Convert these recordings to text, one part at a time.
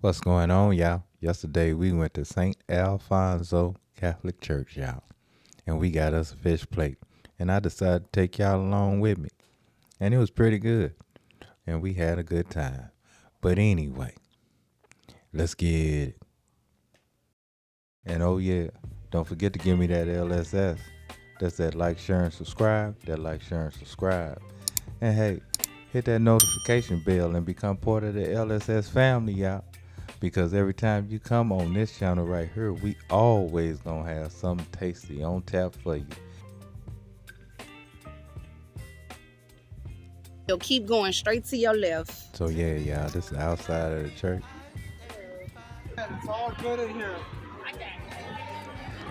What's going on, y'all? Yesterday we went to St. Alfonso Catholic Church, y'all, and we got us a fish plate. And I decided to take y'all along with me. And it was pretty good. And we had a good time. But anyway, let's get it. And oh yeah, don't forget to give me that LSS. That's that like, share, and subscribe. That like, share, and subscribe. And hey, hit that notification bell and become part of the LSS family, y'all. Because every time you come on this channel right here, we always gonna have something tasty on tap for you. You'll keep going straight to your left. So yeah, y'all, this is outside of the church. It's all good in here.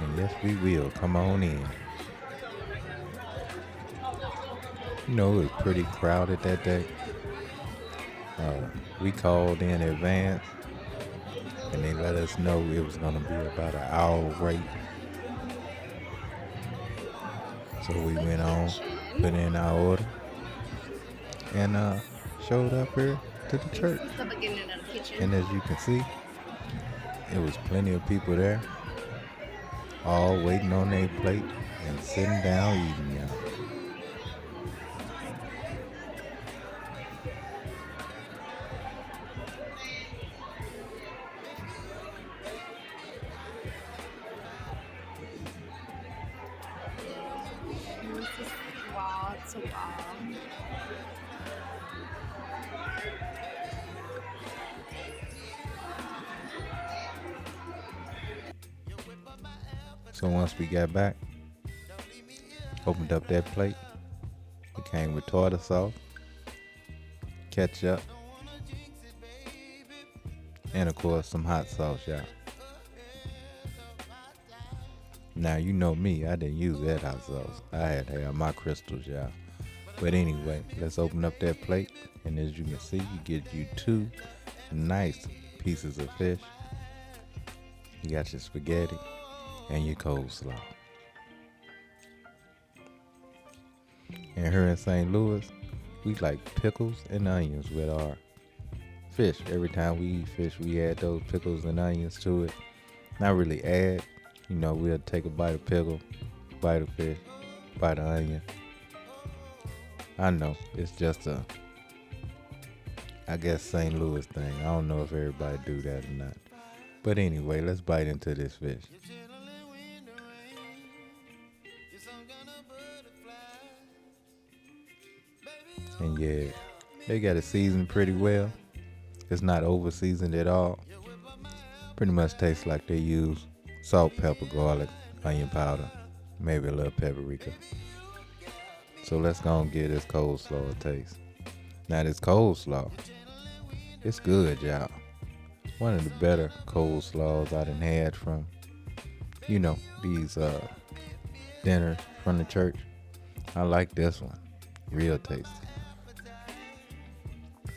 And yes, we will. Come on in. You know, it was pretty crowded that day. We called in advance and they let us know it was gonna be about an hour wait. So we went on, put in our order, and showed up here to the church. And as you can see, it was plenty of people there, all waiting on their plate and sitting down eating, y'all. Wall to wall. So once we got back, opened up that plate, it came with tartar sauce, ketchup, and of course some hot sauce, y'all. Now you know me, I didn't use that hot sauce. I had to have my crystals, y'all. But anyway, let's open up that plate, and as you can see, you get you two nice pieces of fish. You got your spaghetti and your coleslaw. And here in St. Louis, we like pickles and onions with our fish. Every time we eat fish, we add those pickles and onions to it. Not really add, you know, we'll take a bite of pickle, bite of fish, bite of onion. I know, it's just I guess St. Louis thing. I don't know if everybody do that or not. But anyway, let's bite into this fish. And yeah, they got it seasoned pretty well. It's not over seasoned at all. Pretty much tastes like they use salt, pepper, garlic, onion powder, maybe a little paprika. So let's go and give this coleslaw a taste. Now this coleslaw, it's good, y'all. One of the better coleslaws I done had from, you know, these dinners from the church. I like this one, real tasty.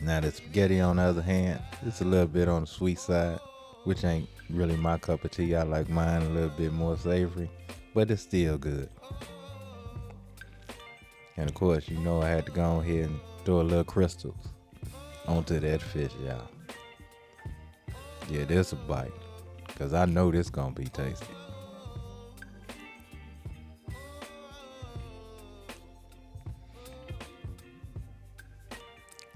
Now the spaghetti on the other hand, it's a little bit on the sweet side, which ain't really my cup of tea. I like mine a little bit more savory, but it's still good. And of course, you know I had to go ahead and throw a little crystals onto that fish, y'all. Yeah, this a bite, cause I know this gonna be tasty.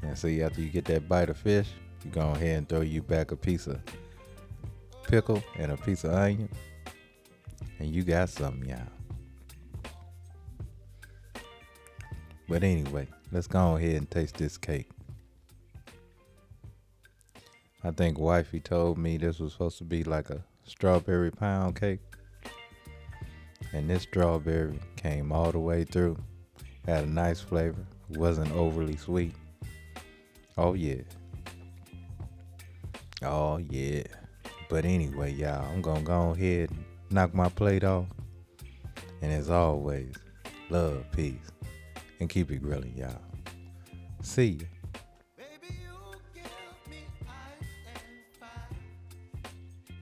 And see, after you get that bite of fish, you go ahead and throw you back a piece of pickle and a piece of onion, and you got something, y'all. But anyway, let's go ahead and taste this cake. I think wifey told me this was supposed to be like a strawberry pound cake. And this strawberry came all the way through. Had a nice flavor. Wasn't overly sweet. Oh yeah. Oh yeah. But anyway, y'all, I'm gonna go ahead and knock my plate off. And as always, love, peace, and keep it grilling, y'all. See ya.